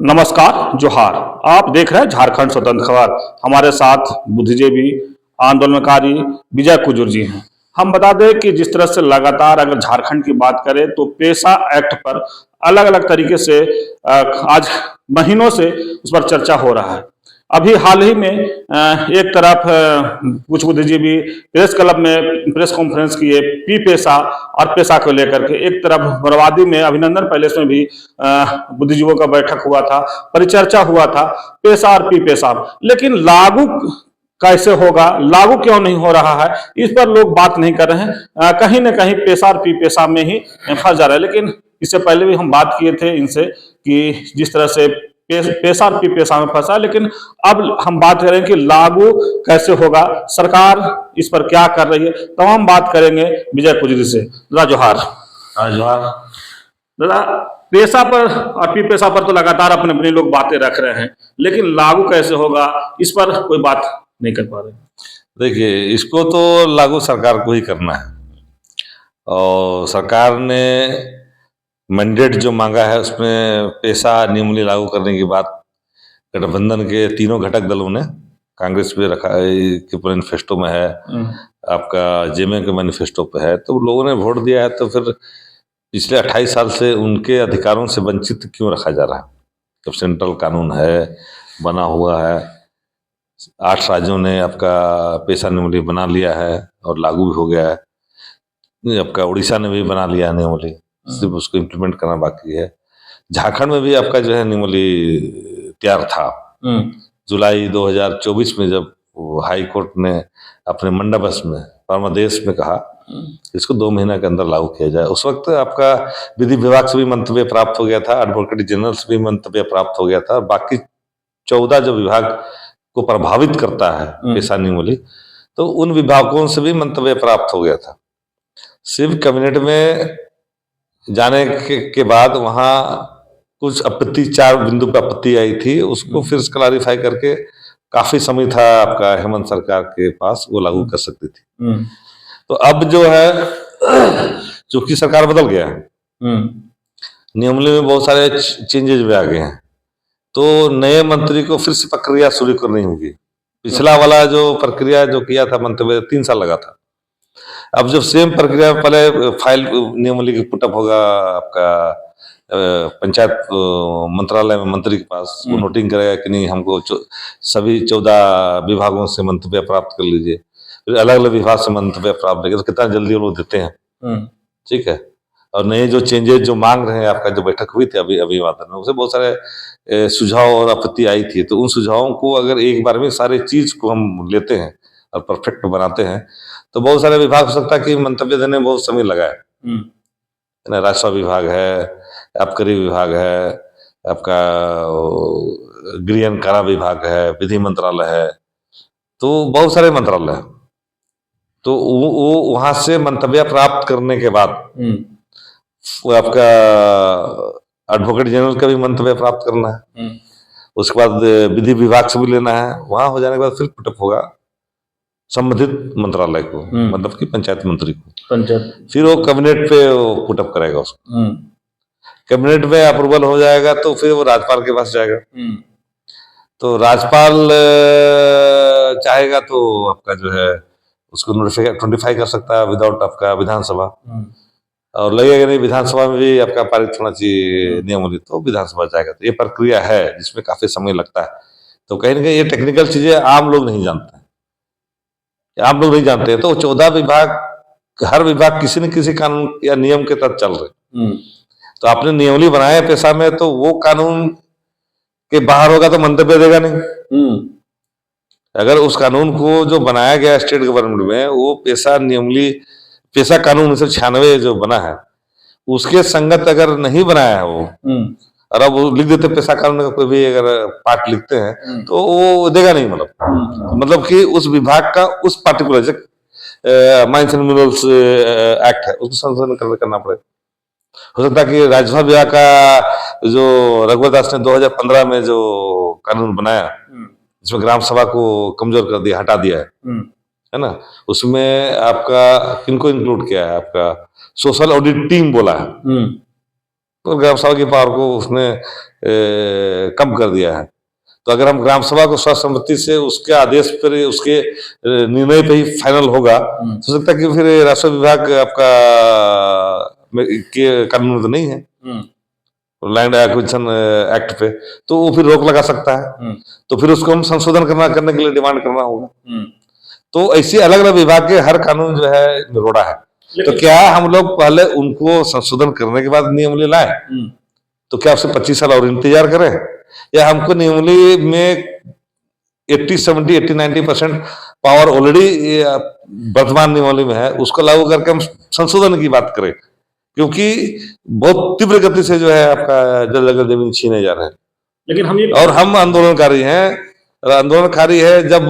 नमस्कार, जोहार। आप देख रहे हैं झारखंड स्वतंत्र खबर। हमारे साथ बुद्धिजीवी आंदोलनकारी विजय कुजूर जी हैं। हम बता दें कि जिस तरह से लगातार अगर झारखंड की बात करें तो पेशा एक्ट पर अलग अलग तरीके से आज महीनों से उस पर चर्चा हो रहा है। अभी हाल ही में एक तरफ कुछ बुद्धिजीवी प्रेस क्लब में प्रेस कॉन्फ्रेंस किए पी पेशा और पेशा को लेकर के। एक तरफ बरवादी में अभिनंदन पैलेस में भी बुद्धिजीवियों का बैठक हुआ था, परिचर्चा हुआ था पेशा और पी पेशा। लेकिन लागू कैसे होगा, लागू क्यों नहीं हो रहा है, इस पर लोग बात नहीं कर रहे हैं। कहीं ना कहीं पेशा और पी पेशा में ही फंस जा रहा है। लेकिन इससे पहले भी हम बात किए थे इनसे कि जिस तरह से पेशा और पी पेशा में फंसा, लेकिन अब हम बात करें कि लागू कैसे होगा, सरकार इस पर क्या कर रही है, तमाम बात करेंगे विजय कुजूर से। दादा जोहार। जोहार। दादा, पेशा पर और पी पेशा पर तो लगातार अपने अपने लोग बातें रख रहे हैं, लेकिन लागू कैसे होगा इस पर कोई बात नहीं कर पा रहे। देखिए, इसको तो लागू सरकार को ही करना है और सरकार ने मैंडेट जो मांगा है उसमें पेशा नियमावली लागू करने की बात गठबंधन के तीनों घटक दलों ने, कांग्रेस पे रखा के मैनिफेस्टो में है, आपका जेएमएम के मैनिफेस्टो पे है, तो लोगों ने वोट दिया है। तो फिर पिछले 28 साल से उनके अधिकारों से वंचित क्यों रखा जा रहा है? जब सेंट्रल कानून है, बना हुआ है, 8 राज्यों ने आपका पेशा नियमावली बना लिया है और लागू भी हो गया है। आपका उड़ीसा ने भी बना लिया है नियमावली, सिर्फ उसको इम्प्लीमेंट करना बाकी है। झारखंड में भी आपका जो है नियमावली तैयार था। जुलाई 2024 में जब हाई कोर्ट ने अपने मंडबस में परमादेश में कहा इसको 2 महीने के अंदर लागू किया जाए, उस वक्त आपका विधि विभाग से भी मंतव्य प्राप्त हो गया था, एडवोकेट जनरल से भी मंतव्य प्राप्त हो गया था। बाकी 14 जो विभाग को प्रभावित करता है पेशा नियमावली, तो उन विभागों से भी मंतव्य प्राप्त हो गया था। सिर्फ कैबिनेट में जाने के बाद वहां कुछ आपत्ति, 4 बिंदु पर आपत्ति आई थी, उसको फिर क्लैरिफाई करके काफी समय था आपका हेमंत सरकार के पास, वो लागू कर सकती थी। तो अब जो है चूंकि सरकार बदल गया है, नियमावली में बहुत सारे चेंजेस भी आ गए हैं, तो नए मंत्री को फिर से प्रक्रिया शुरू करनी होगी। पिछला वाला जो प्रक्रिया जो किया था मंतव्य 3 साल लगा था। अब जब सेम प्रक्रिया पहले फाइल नियमावली की पुटअप होगा आपका पंचायत मंत्रालय में मंत्री के पास, वो नोटिंग करेगा कि नहीं हमको सभी 14 विभागों से मंतव्य प्राप्त कर लीजिए, फिर अलग अलग विभाग से मंतव्य प्राप्त करेंगे, तो कितना जल्दी वो लोग देते हैं। ठीक है। और नए जो चेंजेस जो मांग रहे हैं, आपका जो बैठक हुई थी अभी वादन में, उसे बहुत सारे सुझाव और आपत्ति आई थी। तो उन सुझावों को अगर एक बार में सारे चीज को हम लेते हैं और परफेक्ट बनाते हैं, तो बहुत सारे विभाग हो सकता है कि मंतव्य देने में बहुत समय लगा है। राजस्व विभाग है, आबकारी विभाग है, आपका गृह कारा विभाग है, विधि मंत्रालय है, तो बहुत सारे मंत्रालय है। तो वो वहां से मंतव्य प्राप्त करने के बाद वो आपका एडवोकेट जनरल का भी मंतव्य प्राप्त करना है, उसके बाद विधि विभाग से भी लेना है, वहां हो जाने के बाद फिर पुटअप होगा संबंधित मंत्रालय को, मतलब कि पंचायत मंत्री को, फिर वो कैबिनेट पे पुटअप करेगा उसको। कैबिनेट में अप्रूवल हो जाएगा तो फिर वो राज्यपाल के पास जाएगा। तो राज्यपाल चाहेगा तो आपका जो है उसको नोटिफाई कर सकता है विदाउट आपका विधानसभा, और लगेगा नहीं विधानसभा में भी आपका पारित होना चाहिए नियमावली, तो विधानसभा जाएगा। तो ये प्रक्रिया है जिसमें काफी समय लगता है। तो कहीं ना कहीं ये टेक्निकल चीजें आम लोग नहीं जानते हैं, तो 14 विभाग, हर विभाग किसी न किसी कानून या नियम के तहत चल रहे। तो आपने नियमावली बनाया पेशा में, तो वो कानून के बाहर होगा तो मंतव्य देगा नहीं। अगर उस कानून को जो बनाया गया स्टेट गवर्नमेंट में, वो पेशा कानून 1996 जो बना है उसके संगत अगर नहीं बनाया है वो, और अब वो लिख देते पेशा कानून का कोई भी अगर पार्ट लिखते हैं तो वो देगा नहीं। मतलब कि उस विभाग का उस particular mines and minerals act है उसको संशोधन करना पड़ेगा। हो सकता है कि राजस्व विभाग का जो रघुवर दास ने 2015 में जो कानून बनाया जिसमें ग्राम सभा को कमजोर कर दिया, हटा दिया है ना, उसमें आपका किनको इंक्लूड किया है, आपका सोशल ऑडिट टीम बोला है, तो ग्राम सभा की पावर को उसने कम कर दिया है। तो अगर हम ग्राम सभा को सर्वसम्मति से उसके आदेश पर, उसके निर्णय पे ही फाइनल होगा, तो हो सकता है कि फिर राजस्व विभाग आपका के कानून तो नहीं है लैंड एक्विजिशन एक्ट पे, तो वो फिर रोक लगा सकता है। तो फिर उसको हम संशोधन करने के लिए डिमांड करना होगा। तो ऐसे अलग अलग विभाग के हर कानून जो है निरोड़ा है। तो क्या हम लोग पहले उनको संशोधन करने के बाद नियमावली लाए? तो क्या उससे 25 साल और इंतजार करें, या हमको नियमावली में 80, 70, 80, 90% पावर ऑलरेडी वर्तमान नियमावली में है, उसको लागू करके हम संशोधन की बात करें? क्योंकि बहुत तीव्र गति से जो है आपका जल जमीन छीने जा रहे हैं। लेकिन हम आंदोलनकारी हैं। आंदोलनकारी है जब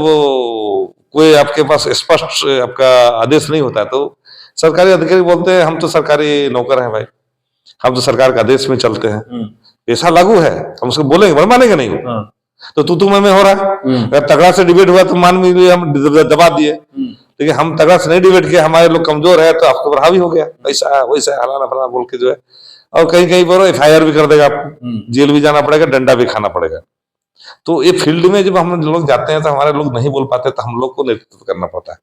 कोई आपके पास स्पष्ट आपका आदेश नहीं होता है, तो सरकारी अधिकारी बोलते हैं हम तो सरकारी नौकर हैं भाई, हम तो सरकार का आदेश में चलते हैं, ऐसा लागू है, हम उसको बोलेंगे, मानेंगे नहीं। तो तू मैं हो रहा है। अगर तगड़ा से डिबेट हुआ तो मान लीजिए हम दबा दिए, लेकिन हम तगड़ा से नहीं डिबेट किया, हमारे लोग कमजोर है, तो आपको ऊपर हावी हो गया, ऐसा वैसा हलाना फलाना बोल के जो है, और कहीं कहीं पर FIR भी कर देगा, आपको जेल भी जाना पड़ेगा, डंडा भी खाना पड़ेगा। तो ये फील्ड में जब हम लोग जाते हैं तो हमारे लोग नहीं बोल पाते, तो हम लोग को नेतृत्व करना पड़ता है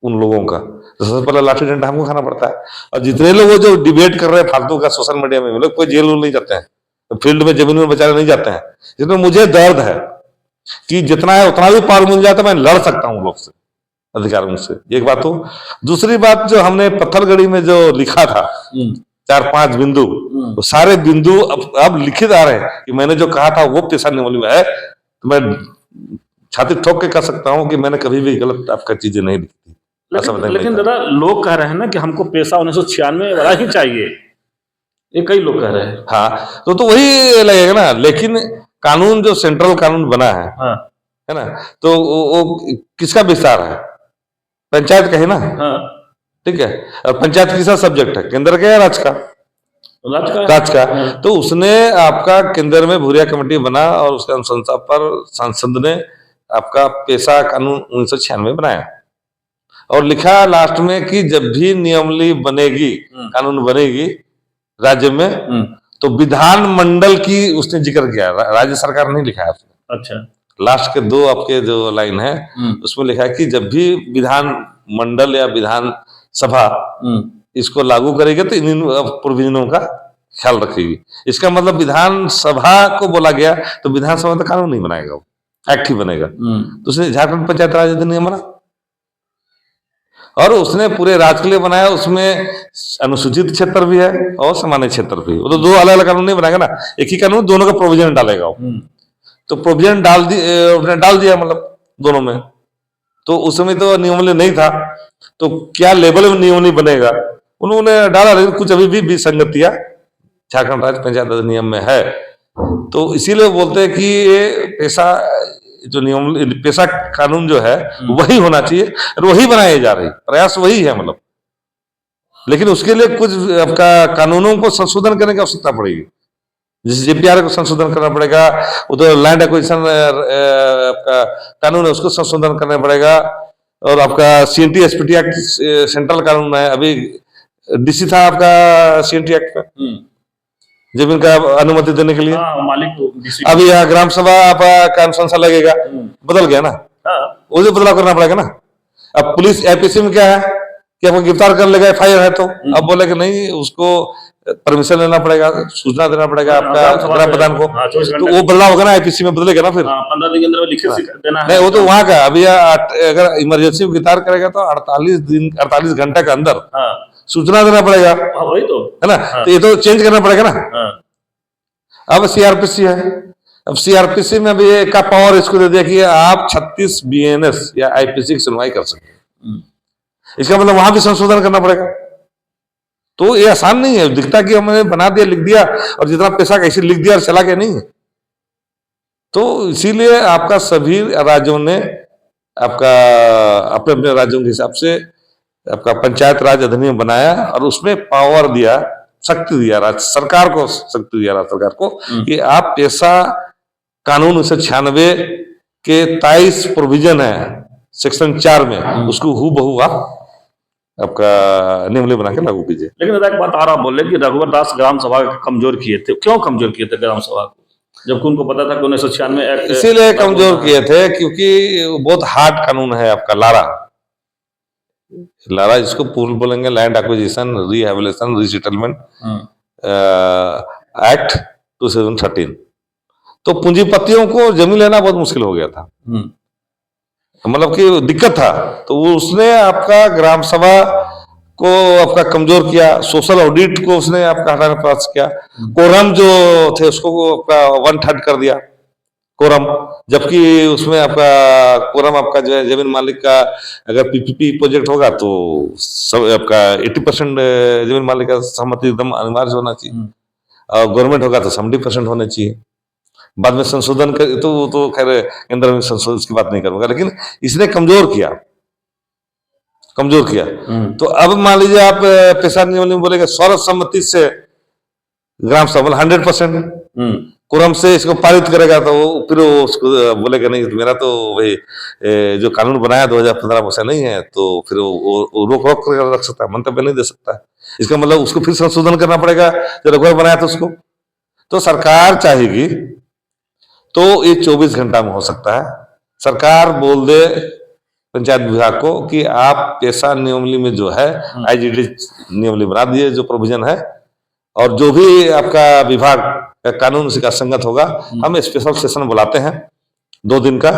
उन लोगों का। तो सबसे पहले लाठी डंडा हमको खाना पड़ता है। और जितने लोग जो डिबेट कर रहे हैं फालतू का सोशल मीडिया में, लोग कोई जेल नहीं जाते हैं, फील्ड में जमीन में बेचारे नहीं जाते हैं। इसमें मुझे दर्द है कि जितना है उतना भी पावर मिल जाता, मैं लड़ सकता हूँ लोग से, अधिकारियों से। एक बात हो। दूसरी बात, जो हमने पत्थरगढ़ी में जो लिखा था 4-5 बिंदु, वो सारे बिंदु अब लिखित आ रहे हैं कि मैंने जो कहा था वो पेशा नियमावली में है। तो मैं छाती ठोक के कह सकता हूँ कि मैंने कभी भी गलत आपका चीजें नहीं लिखी। लेकिन दादा, लोग कह रहे हैं ना कि हमको पेशा 1996 वाला ही चाहिए, ये कई लोग कह रहे हैं। हाँ, तो वही लगेगा ना। लेकिन कानून जो सेंट्रल कानून बना है, है ना, तो वो किसका विस्तार है? पंचायत का है ना। ठीक है। और पंचायत किसका सब्जेक्ट है? केंद्र का या राज्य का? राज का। तो उसने आपका केंद्र में भूरिया कमेटी बना और उसके अनुशंसा पर संसद ने आपका पेशा कानून 1996 बनाया और लिखा लास्ट में कि जब भी नियमावली बनेगी, कानून बनेगी राज्य में, तो विधान मंडल की उसने जिक्र किया, राज्य सरकार नहीं लिखा है उसने। अच्छा। लास्ट के 2 आपके जो लाइन है उसमें लिखा है कि जब भी विधान मंडल या विधान सभा इसको लागू करेगी तो इन प्रोविजनों का ख्याल रखेगी। इसका मतलब विधान सभा को बोला गया, तो विधानसभा तो कानून नहीं बनाएगा, वो एक्ट ही बनेगा। तो उसने झारखंड पंचायत राज अधिनियम बना और उसने पूरे राज्य के लिए बनाया। उसमें अनुसूचित क्षेत्र भी है और सामान्य क्षेत्र भी। वो तो 2 अलग अलग कानून नहीं बनाएगा ना, एक ही कानून दोनों का प्रोविजन डालेगा। तो प्रोविजन डाल दिया मतलब दोनों में। तो उस समय तो नियमावली नहीं था, तो क्या लेवल में नियमावली बनेगा उन्होंने डाला, लेकिन कुछ अभी भी विसंगतियां झारखंड राज्य पंचायत अधिनियम में है। तो इसीलिए बोलते हैं कि ये जो नियम पेशा कानून जो है वही होना चाहिए और वही बनाए जा रही, प्रयास वही है मतलब। लेकिन उसके लिए कुछ आपका कानूनों को संशोधन करने की आवश्यकता पड़ेगी। जैसे JPR को संशोधन करना पड़ेगा, उधर लैंड एक्विजिशन आपका कानून है उसको संशोधन करना पड़ेगा। और आपका CNT SPT एक्ट सेंट्रल कानून है, अभी DC था आपका CNT एक्ट का जमीन का अनुमति देने के लिए। मालिक को अभी यहाँ ग्राम सभा का अनुशंसा लगेगा, बदल गया ना, उसे बदलाव करना पड़ेगा ना। अब पुलिस IPC में क्या है कि आपको गिरफ्तार कर लेगा FIR है, तो अब बोले कि नहीं, उसको परमिशन लेना पड़ेगा, सूचना देना पड़ेगा आपका ग्राम प्रधान को। तो वो बदलाव होगा ना, IPC में बदलेगा ना फिर 15 दिन के अंदर लिखित देना है। नहीं, वो तो वहां का। अभी अगर इमरजेंसी में गिरफ्तार करेगा तो 48 घंटे के अंदर सूचना देना पड़ेगा, वही तो है ना। तो ये तो चेंज करना पड़ेगा ना। अब CRPC है, अब CRPC में अभी का पावर इसको दे दिया कि आप 36 BNS या IPC की सुनवाई कर सकते हैं। इसका मतलब वहां भी संशोधन करना पड़ेगा। तो ये आसान नहीं है, दिखता कि हमने बना दिया, लिख दिया और जितना पैसा कैसे लिख दिया और चला गया, नहीं है। तो इसीलिए आपका सभी राज्यों ने आपका अपने अपने राज्यों के हिसाब से आपका पंचायत राज अधिनियम बनाया और उसमें पावर दिया, शक्ति दिया राज्य सरकार को, शक्ति दिया राज्य सरकार को कि आप पेशा कानून 1996 के 23 प्रोविजन है सेक्शन 4 में, उसको हूबहू आप आपका नियमावली बना के लागू कीजिए। लेकिन दादा एक बात और आप बोले कि रघुवर दास ग्राम सभा कमजोर किए थे, क्यों कमजोर किए थे ग्राम सभा को, जबकि उनको पता था कि 1996 एक्ट इसीलिए कमजोर किए थे क्योंकि बहुत हार्ड कानून है आपका लारा। लारा जिसको पूर्व बोलेंगे, land acquisition rehabilitation resettlement act 2013। तो पूंजीपतियों को जमीन लेना बहुत मुश्किल हो गया था, मतलब कि दिक्कत था। तो वो उसने आपका ग्राम सभा को आपका कमजोर किया, सोशल ऑडिट को उसने आपका हटाने का प्रयास किया, कोरम जो थे उसको आपका 1/3 कर दिया कोरम, जबकि उसमें आपका कोरम आपका जो है जमीन मालिक का अगर पीपीपी प्रोजेक्ट होगा तो सब आपका 80% जमीन मालिक का सहमति एकदम अनिवार्य होना चाहिए, और गवर्नमेंट होगा तो 70% होने चाहिए। बाद में संशोधन कर तो खैर केंद्र में संशोधन की बात नहीं करूंगा, लेकिन इसने कमजोर किया। तो अब मान लीजिए आप पेशा नियमावली में बोलेंगे सर्वसम्मति से ग्राम सभा 100% कुरम से इसको पारित करेगा, तो वो फिर वो उसको बोलेगा नहीं मेरा तो भाई जो कानून बनाया 2015 में से नहीं है, तो फिर वो रोक रोक कर रख सकता है, मंतव्य नहीं दे सकता है। इसका मतलब उसको फिर संशोधन करना पड़ेगा जो रघुवर बनाया था उसको। तो सरकार चाहेगी तो ये 24 घंटा में हो सकता है। सरकार बोल दे पंचायत विभाग को कि आप पेशा नियमावली में जो है आईजीडी नियमावली बना दिए, जो प्रोविजन है, और जो भी आपका विभाग का कानून उसी का संगत होगा, हम स्पेशल सेशन बुलाते हैं 2 दिन का।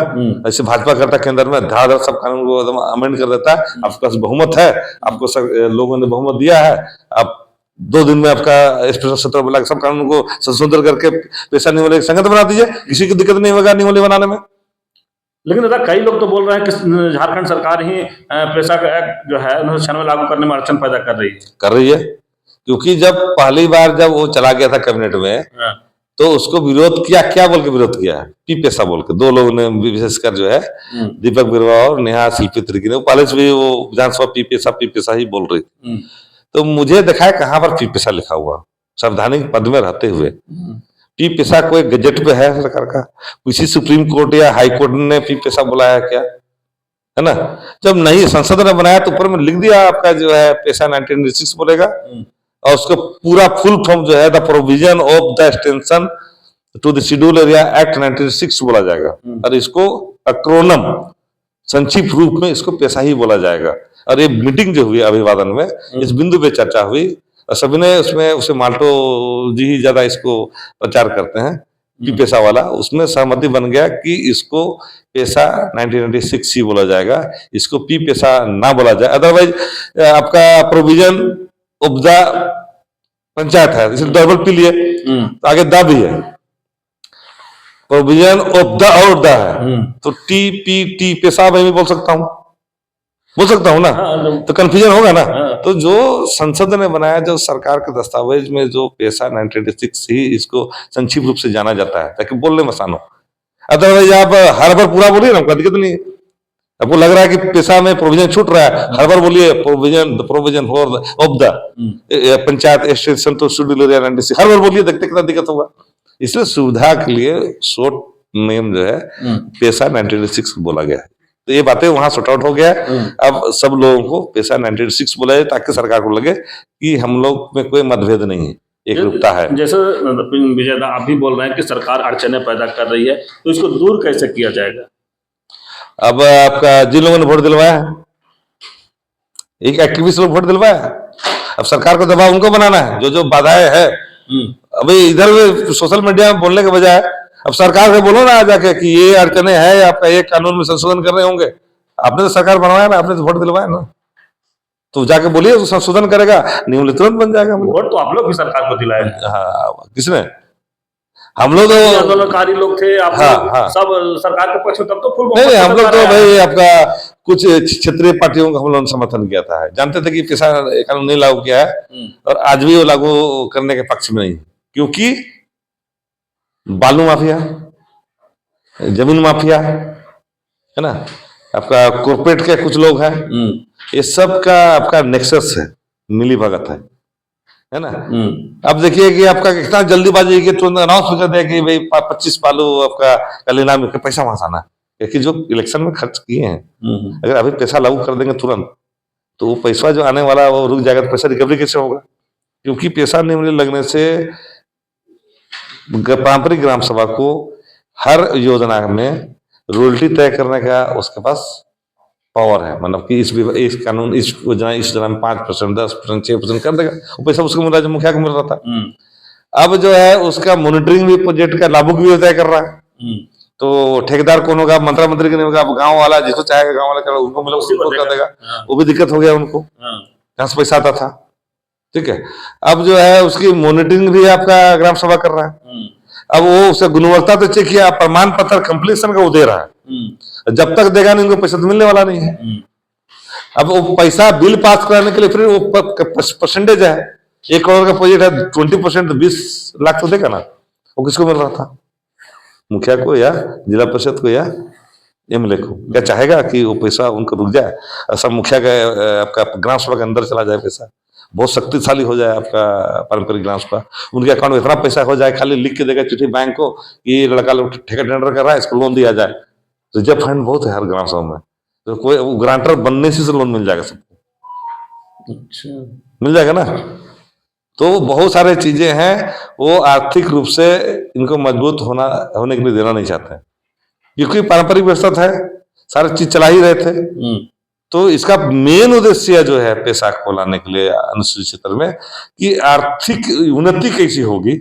ऐसे भाजपा करता केंद्र में धार सब कानून को एकदम अमेंड कर देता है। आपके पास बहुमत है, आपको लोगों ने बहुमत दिया है, आप 2 दिन में आपका स्पेशल सत्र बुला के सब कानून को संशोधन करके पेशा नियमावली संगत बना दीजिए, किसी की दिक्कत नहीं होगा नियमावली बनाने में। लेकिन दादा कई लोग तो बोल रहे हैं कि झारखंड सरकार ही पेशा का एक्ट जो है 1996 लागू करने में अड़चन पैदा कर रही है। क्योंकि जब पहली बार जब वो चला गया था कैबिनेट में, तो उसको विरोध किया, क्या बोल के विरोध किया है, पी पेशा बोल के 2 लोगों ने, विशेषकर जो है दीपक बिरवा और नेहा शिल्पी त्रिकी ने, पहले से भी वो विधानसभा पी पेशा ही बोल रही थी। तो मुझे देखा है कहाँ पर पी पेशा लिखा हुआ, संवैधानिक पद में रहते हुए पी पेशा कोई गजट पे है सरकार का, किसी सुप्रीम कोर्ट या हाई कोर्ट ने पी पेशा बुलाया क्या, है ना? जब नहीं संसद ने बनाया तो ऊपर में लिख दिया आपका जो है पेशा 1996 बोलेगा, और उसका पूरा फुल फॉर्म जो है the provision of the extension to the schedule area act 1996 बोला जाएगा, और इसको अक्रोनम संक्षिप्त रूप में इसको पेशा ही बोला जाएगा। और ये मीटिंग जो हुई अभिवादन में इस बिंदु पे चर्चा हुई, और सभी ने उसमें उसे माल्टो जी ही ज्यादा इसको प्रचार करते हैं पी पेशा वाला, उसमें सहमति बन गया कि इसको पेशा 1996 ही बोला जाएगा, इसको पी पेशा ना बोला जाए। अदरवाइज आपका प्रोविजन ऑफ द पंचायत है, इसलिए डबल पी लिए, तो आगे द भी है, प्रोविजन ऑफ द और द है, तो टी पी टी पेशा मैं भी बोल सकता हूँ ना, तो कंफ्यूजन होगा ना। तो जो संसद ने बनाया, जो सरकार के दस्तावेज में जो पेशा 1996 ही इसको संक्षिप्त रूप से जाना जाता है, ताकि बोलने में आसान हो। अदरवाइज आप हर बार पूरा बोलिए ना, दिक्कत नहीं है। आपको लग रहा है कि पेशा में प्रोविजन छूट रहा है, हर बार बोलिए provision for of the panchayat extension to schedule area 96, हर बार बोलिए, देखते कितना दिक्कत होगा। इसलिए सुविधा के लिए शॉर्ट नेम जो है पेशा 1996 बोला गया है। तो ये बातें वहां सॉर्ट आउट हो गया। अब सब लोगों को पेशा 1996 बोला जाए, ताकि सरकार को लगे कि हम लोग में कोई मतभेद नहीं है, एक रूपता है। जैसे विजय दा आप भी बोल रहे हैं कि सरकार अड़चने पैदा कर रही है, तो इसको दूर कैसे किया जाएगा? अब आपका जिन लोगों ने वोट दिलवाया है, एक एक्टिविस्ट लोग वोट दिलवाया है, अब सरकार को दबाव उनको बनाना है, जो बाधाएं है। अभी इधर सोशल मीडिया में बोलने के बजाय अब सरकार से बोलो ना जाके कि ये अड़चने हैं, आपका एक कानून में संशोधन कर रहे होंगे, आपने तो सरकार बनवाया ना, आपने तो वोट दिलवाया ना, तो जाके बोलिए तो संशोधन करेगा, नियम तुरंत बन जाएगा। वोट तो आप लोग भी सरकार को दिलाए। हाँ, किसने? हम लोग तो आंदोलनकारी लोग थे, आप सब सरकार के पक्ष में, तब तो फुल नहीं, हम लोग तो भाई आपका कुछ क्षेत्रीय पार्टियों का हम लोगों ने समर्थन किया था, जानते थे कि पेशा कानून नहीं लागू किया है, और आज भी वो लागू करने के पक्ष में नहीं, क्योंकि बालू माफिया, जमीन माफिया, है ना, आपका कॉर्पोरेट के कुछ लोग हैं, ये सब का आपका नेक्सस है, मिली भगत है ना। अब देखिए कि आपका कितना जल्दीबाजी कि तुरंत अनाउंस कर दिया कि भाई 25 बालू आपका कल्याण में पैसा वहां आना है, क्योंकि जो इलेक्शन में खर्च किए हैं, अगर अभी पैसा लागू कर देंगे तुरंत, तो वो पैसा जो आने वाला है वो रुक जाएगा, तो पैसा रिकवरी कैसे होगा? क्योंकि पैसा नहीं लगने से पारंपरिक ग्राम सभा को हर योजना में रॉयल्टी तय करने का उसके पास पावर है। मतलब कि इस कानून, इस योजना में 5%, 10%, 6% कर देगा, वो पैसा उसको मिल रहा है जो मुखिया को मिल रहा था। अब जो है उसका मॉनिटरिंग भी प्रोजेक्ट का लाभुक भी तय कर रहा है। तो ठेकेदार कौन होगा? मंत्री का नहीं होगा। अब गांव वाला जिसको चाहेगा गांव वाला उनको मिला उसी को कर देगा। वो भी दिक्कत हो गया उनको, जहां से पैसा आता था। ठीक है, अब जो है उसकी मॉनिटरिंग भी आपका ग्राम सभा कर रहा है। अब वो उसका गुणवत्ता तो चेक किया, प्रमाण पत्र कंप्लीशन का वो दे रहा है। जब तक देगा नहीं उनको पैसा तो मिलने वाला नहीं है। अब वो पैसा बिल पास कराने के लिए फिर वो परसेंटेज है, 1 करोड़ का प्रोजेक्ट है, 20% 20 लाख तो देगा ना। वो किसको मिल रहा था? मुखिया को या जिला परिषद को या एमएलए को। क्या चाहेगा कि वो पैसा उनको रुक जाए? सब मुखिया का आपका ग्राम सभा के अंदर चला जाए, पैसा बहुत शक्तिशाली हो जाए आपका पारंपरिक ग्राम सभा। उनके अकाउंट में इतना पैसा हो जाए, खाली लिख के देगा चिट्ठी बैंक को कि ये लड़का लोग ठेका टेंडर कर रहा है, इसको लोन दिया जाए। रिजर्व फंड बहुत है हर ग्राम सभा में, तो कोई ग्रांटर बनने से लोन मिल जाएगा सबको। अच्छा, मिल जाएगा ना। तो बहुत सारे चीजें हैं, वो आर्थिक रूप से इनको मजबूत होने के लिए देना नहीं चाहते हैं, क्योंकि पारंपरिक व्यवस्था है, सारी चीज चला ही रहे थे। तो इसका मेन उद्देश्य जो है पैसा को लाने के लिए अनुसूचित क्षेत्र में कि आर्थिक उन्नति कैसी होगी,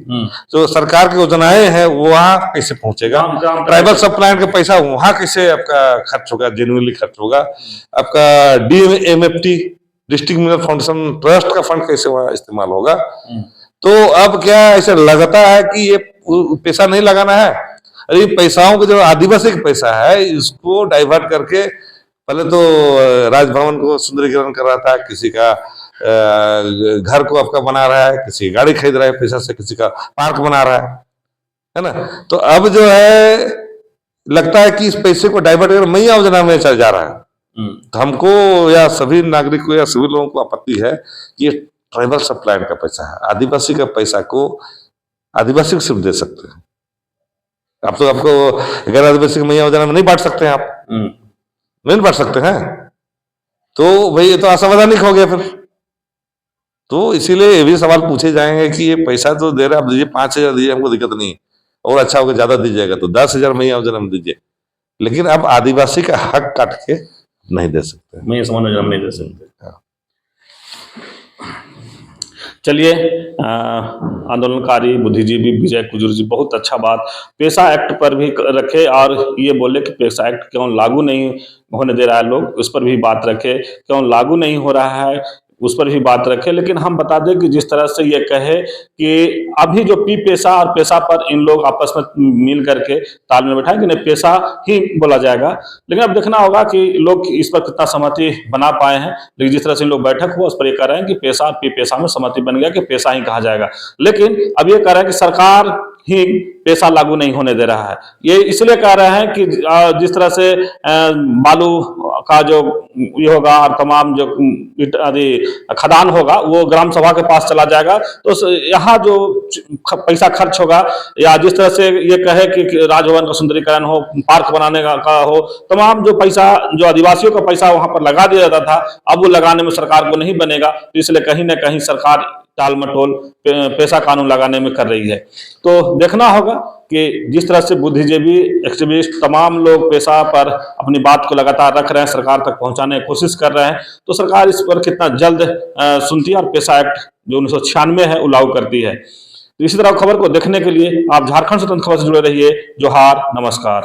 जो सरकार की योजनाएं हैं वहां कैसे पहुंचेगा, ट्राइबल सब प्लान का पैसा वहां कैसे आपका खर्च होगा, जेन्युइनली खर्च होगा, आपका DMFT district mineral foundation trust का फंड कैसे वहां इस्तेमाल होगा। तो अब क्या ऐसा लगता है कि ये पैसा नहीं लगाना है? अरे पैसाओं को जो आदिवासी का पैसा है इसको डाइवर्ट करके पहले तो राजभवन को सुंदरीकरण कर रहा था, किसी का घर को आपका बना रहा है, किसी की गाड़ी खरीद रहा है पैसा से, किसी का पार्क बना रहा है ना। तो अब जो है लगता है कि इस पैसे को डाइवर्ट कर मैया योजना में चल जा रहा है। तो हमको या सभी नागरिक को या सभी लोगों को आपत्ति है कि ये ट्राइबल सब प्लान का पैसा है, आदिवासी का पैसा को आदिवासी को सिर्फ दे सकते हैं। आप तो आपको गैर आदिवासी की मैया योजना में नहीं बांट सकते हैं, आप नहीं बांट सकते हैं। तो भाई ये तो असंवैधानिक हो गया फिर। तो इसीलिए ये भी सवाल पूछे जाएंगे कि ये पैसा तो दे रहे आप दीजिए, 5,000 दीजिए, हमको दिक्कत नहीं, और अच्छा होगा ज्यादा दीजिएगा तो 10,000 मैया योजना में दीजिए, लेकिन आप आदिवासी का हक काट के नहीं दे सकते, मैया समान योजना नहीं दे सकते। चलिए, आंदोलनकारी बुद्धिजीवी विजय कुजूर जी बहुत अच्छा बात पेशा एक्ट पर भी रखे, और ये बोले कि पेशा एक्ट क्यों लागू नहीं होने दे रहा है लोग, उस पर भी बात रखे, क्यों लागू नहीं हो रहा है उस पर भी बात रखे। लेकिन हम बता दें कि जिस तरह से ये कहे कि अभी जो पेशा और पेशा पर इन लोग आपस में मिल करके तालमेल बैठाए कि नहीं पेशा ही बोला जाएगा, लेकिन अब देखना होगा कि लोग इस पर कितना सहमति बना पाए हैं। लेकिन जिस तरह से इन लोग बैठक हुआ उस पर ये कह रहे हैं कि पेशा में सहमति बन गया कि पेशा ही कहा जाएगा, लेकिन अब ये कह रहे हैं कि सरकार ही पेशा लागू नहीं होने दे रहा है। ये इसलिए कह रहे हैं कि जिस तरह से बालू का जो ये होगा और तमाम जो आदि खदान होगा वो ग्राम सभा के पास चला जाएगा, तो यहाँ जो पैसा खर्च होगा, या जिस तरह से ये कहे कि राजभवन का सुंदरीकरण हो, पार्क बनाने का हो, तमाम जो पैसा जो आदिवासियों का पैसा वहां पर लगा दिया जाता था, अब वो लगाने में सरकार को नहीं बनेगा। तो इसलिए कहीं ना कहीं सरकार टाल मटोल पैसा कानून लगाने में कर रही है। तो देखना होगा कि जिस तरह से बुद्धिजीवी एक्टिविस्ट तमाम लोग पैसा पर अपनी बात को लगातार रख रहे हैं, सरकार तक पहुंचाने की कोशिश कर रहे हैं, तो सरकार इस पर कितना जल्द सुनती है और पैसा एक्ट जो 1996 है वो लागू करती है। तो इसी तरह खबर को देखने के लिए आप झारखंड स्वतंत्र खबर से जुड़े रहिए। जोहार, नमस्कार।